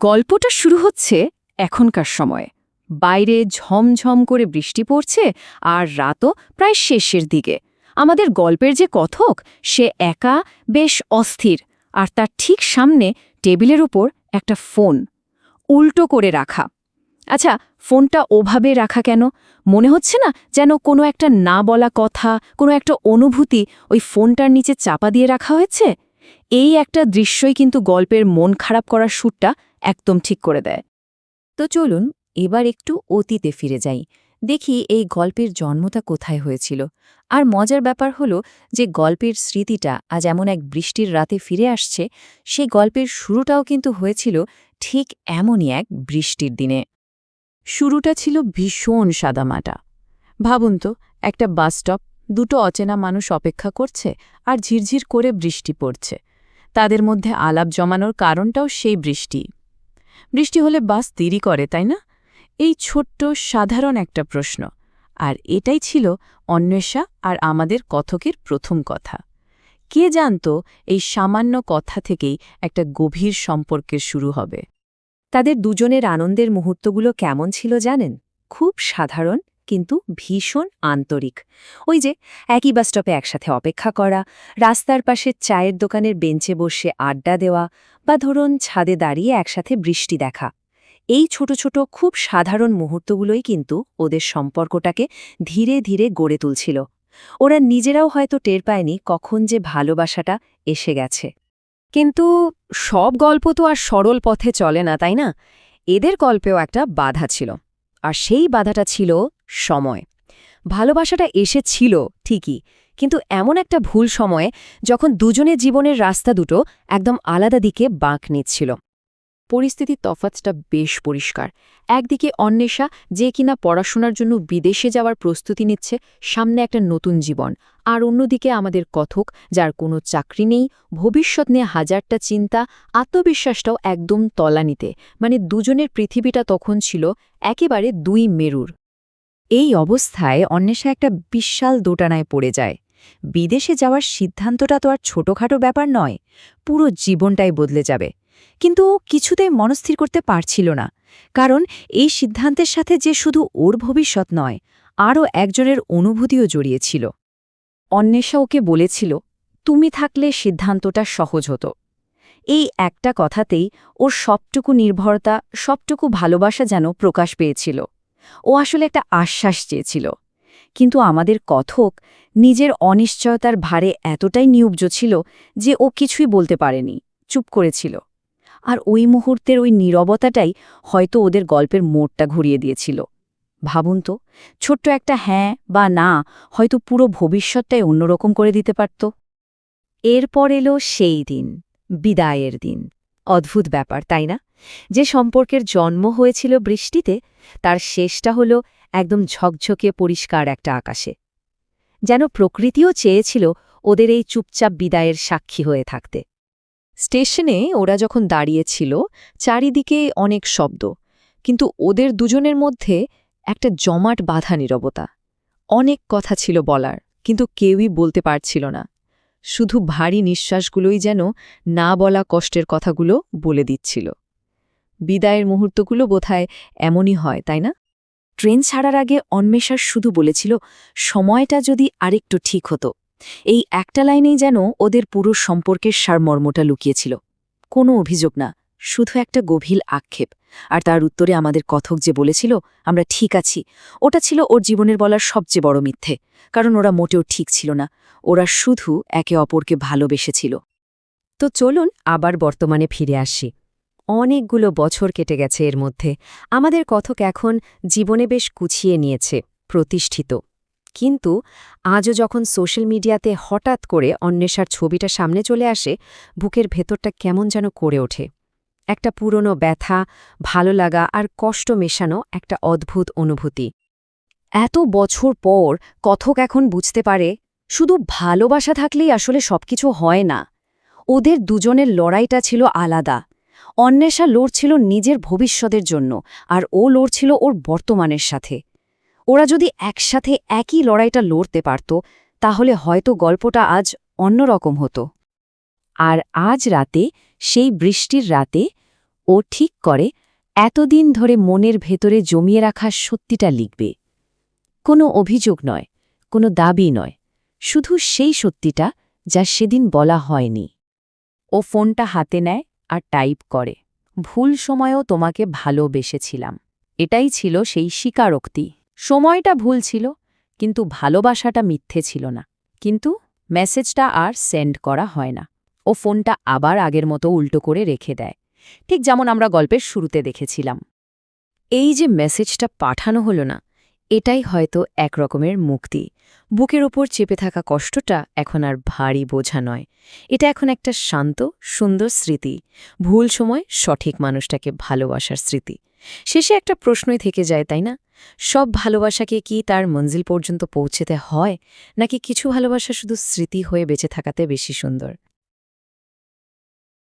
গল্পটা শুরু হচ্ছে এখনকার সময়ে। বাইরে ঝমঝম করে বৃষ্টি পড়ছে আর রাতও প্রায় শেষের দিকে। আমাদের গল্পের যে কথক সে একা বেশ অস্থির, আর তার ঠিক সামনে টেবিলের উপর একটা ফোন উল্টো করে রাখা। আচ্ছা, ফোনটা ওভাবে রাখা কেন? মনে হচ্ছে না যেন কোনো একটা না বলা কথা, কোনো একটা অনুভূতি ওই ফোনটার নিচে চাপা দিয়ে রাখা হয়েছে? এই একটা দৃশ্যই কিন্তু গল্পের মন খারাপ করার সুরটা একদম ঠিক করে দেয়। তো চলুন এবার একটু অতীতে ফিরে যাই, দেখি এই গল্পের জন্মটা কোথায় হয়েছিল। আর মজার ব্যাপার হলো যে গল্পের স্মৃতিটা আজ এমন এক বৃষ্টির রাতে ফিরে আসছে, সেই গল্পের শুরুটাও কিন্তু হয়েছিল ঠিক এমনই এক বৃষ্টির দিনে। শুরুটা ছিল ভীষণ সাদামাটা। ভাবুন তো, একটা বাসস্টপ, দুটো অচেনা মানুষ অপেক্ষা করছে আর ঝিরঝির করে বৃষ্টি পড়ছে। তাদের মধ্যে আলাপ জমানোর কারণটাও সেই বৃষ্টি। বৃষ্টি হলে বাস দেরি করে, তাই না? এই ছোট্ট সাধারণ একটা প্রশ্ন, আর এটাই ছিল অন্বেষা আর আমাদের কথকের প্রথম কথা। কে জানত এই সামান্য কথা থেকেই একটা গভীর সম্পর্কের শুরু হবে। তাদের দুজনের আনন্দের মুহূর্তগুলো কেমন ছিল জানেন? খুব সাধারণ, কিন্তু ভীষণ আন্তরিক। ওই যে একই বাসস্টপে একসাথে অপেক্ষা করা, রাস্তার পাশে চায়ের দোকানের বেঞ্চে বসে আড্ডা দেওয়া, বা ধরুন ছাদে দাঁড়িয়ে একসাথে বৃষ্টি দেখা। এই ছোট ছোট খুব সাধারণ মুহূর্তগুলোই কিন্তু ওদের সম্পর্কটাকে ধীরে ধীরে গড়ে তুলছিল। ওরা নিজেরাও হয়তো টের পায়নি কখন যে ভালোবাসাটা এসে গেছে। কিন্তু সব গল্প তো আর সরল পথে চলে না, তাই না? এদের গল্পেও একটা বাধা ছিল, আর সেই বাধাটা ছিল সময়। ভালোবাসাটা এসেছিল ঠিকই, কিন্তু এমন একটা ভুল সময়ে যখন দুজনের জীবনের রাস্তা দুটো একদম আলাদা দিকে বাঁক নিচ্ছিল। পরিস্থিতির তফাৎটা বেশ পরিষ্কার। একদিকে অন্বেষা, যে কিনা পড়াশোনার জন্য বিদেশে যাওয়ার প্রস্তুতি নিচ্ছে, সামনে একটা নতুন জীবন। আর অন্যদিকে আমাদের কথক, যার কোনো চাকরি নেই, ভবিষ্যৎ নিয়ে হাজারটা চিন্তা, আত্মবিশ্বাসটাও একদম তলানিতে। মানে দুজনের পৃথিবীটা তখন ছিল একেবারে দুই মেরুর। এই অবস্থায় অন্বেষা একটা বিশাল দোটানায় পড়ে যায়। বিদেশে যাওয়ার সিদ্ধান্তটা তো আর ছোটখাটো ব্যাপার নয়, পুরো জীবনটাই বদলে যাবে। কিন্তু ও কিছুতেই মনস্থির করতে পারছিল না, কারণ এই সিদ্ধান্তের সাথে যে শুধু ওর ভবিষ্যৎ নয়, আরও একজনের অনুভূতিও জড়িয়েছিল। অন্বেষা ওকে বলেছিল, তুমি থাকলে সিদ্ধান্তটা সহজ হতো। এই একটা কথাতেই ওর সবটুকু নির্ভরতা, সবটুকু ভালোবাসা যেন প্রকাশ পেয়েছিল। ও আসলে একটা আশ্বাস চেয়েছিল। কিন্তু আমাদের কথক নিজের অনিশ্চয়তার ভারে এতটাই নিউব্জ ছিল যে ও কিছুই বলতে পারেনি, চুপ করেছিল। আর ওই মুহূর্তের ওই নীরবতাটাই হয়তো ওদের গল্পের মোড়টা ঘুরিয়ে দিয়েছিল। ভাবুন তো, ছোট্ট একটা হ্যাঁ বা না হয়তো পুরো ভবিষ্যৎটাই অন্যরকম করে দিতে পারত। এরপর এলো সেই দিন, বিদায়ের দিন। অদ্ভুত ব্যাপার, তাই না? যে সম্পর্কের জন্ম হয়েছিল বৃষ্টিতে, তার শেষটা হলো একদম ঝকঝকে পরিষ্কার একটা আকাশে। যেন প্রকৃতিও চেয়েছিল ওদের এই চুপচাপ বিদায়ের সাক্ষী হয়ে থাকতে। স্টেশনে ওরা যখন দাঁড়িয়েছিল, চারিদিকে অনেক শব্দ, কিন্তু ওদের দুজনের মধ্যে একটা জমাট বাঁধা নীরবতা। অনেক কথা ছিল বলার, কিন্তু কেউই বলতে পারছিল না। শুধু ভারী নিঃশ্বাসগুলোই যেন না বলা কষ্টের কথাগুলো বলে দিচ্ছিল। বিদায়ের মুহূর্তগুলো বোধহয় এমনই হয়, তাই না? ট্রেন ছাড়ার আগে অন্বেষা শুধু বলেছিল, সময়টা যদি আরেকটু ঠিক হতো। এই একটা লাইনেই যেন ওদের পুরো সম্পর্কের সারমর্মটা লুকিয়েছিল। কোনো অভিযোগ না, শুধু একটা গভীর আক্ষেপ। আর তার উত্তরে আমাদের কথক যে বলেছিল, আমরা ঠিক আছি, ওটা ছিল ওর জীবনের বলার সবচেয়ে বড় মিথ্যে। কারণ ওরা মোটেও ঠিক ছিল না, ওরা শুধু একে অপরকে ভালোবেসেছিল। তো চলুন আবার বর্তমানে ফিরে আসি। অনেকগুলো বছর কেটে গেছে এর মধ্যে। আমাদের কথক এখন জীবনে বেশ গুছিয়ে নিয়েছে, প্রতিষ্ঠিত। কিন্তু আজও যখন সোশ্যাল মিডিয়াতে হঠাৎ করে অন্বেষার ছবিটা সামনে চলে আসে, বুকের ভেতরটা কেমন যেন করে ওঠে। একটা পুরনো ব্যথা, ভালো লাগা আর কষ্ট মেশানো একটা অদ্ভুত অনুভূতি। এত বছর পর কথক এখন বুঝতে পারে, শুধু ভালোবাসা থাকলেই আসলে সবকিছু হয় না। ওদের দুজনের লড়াইটা ছিল আলাদা। অন্বেষা লড়ছিল নিজের ভবিষ্যতের জন্য, আর ও লড়ছিল ওর বর্তমানের সাথে। ওরা যদি একসাথে একই লড়াইটা লড়তে পারত, তাহলে হয়তো গল্পটা আজ অন্যরকম হতো। আর আজ রাতে, সেই বৃষ্টির রাতে, ও ঠিক করে এতদিন ধরে মনের ভেতরে জমিয়ে রাখা সত্যিটা লিখবে। কোনো অভিযোগ নয়, কোনো দাবি নয়, শুধু সেই সত্যিটা যা সেদিন বলা হয়নি। ও ফোনটা হাতে নেয় আর টাইপ করে, ভুল সময়েও তোমাকে ভালোবেসেছিলাম। এটাই ছিল সেই স্বীকারোক্তি। সময়টা ভুল ছিল, কিন্তু ভালোবাসাটা মিথ্যে ছিল না। কিন্তু মেসেজটা আর সেন্ড করা হয় না। ও ফোনটা আবার আগের মতো উল্টো করে রেখে দেয়, ঠিক যেমন আমরা গল্পের শুরুতে দেখেছিলাম। এই যে মেসেজটা পাঠানো হলো না, এটাই হয়তো এক রকমের মুক্তি। বুকের ওপর চেপে থাকা কষ্টটা এখন আর ভারী বোঝা নয়। এটা এখন একটা শান্ত, সুন্দর স্মৃতি, ভুল সময় সঠিক মানুষটাকে ভালোবাসার স্মৃতি। শেষে একটা প্রশ্নই থেকে যায়, তাই না? সব ভালোবাসাকে কি তার মঞ্জিল পর্যন্ত পৌঁছেতে হয়, নাকি কিছু ভালোবাসা শুধু স্মৃতি হয়ে বেঁচে থাকাতে বেশি সুন্দর?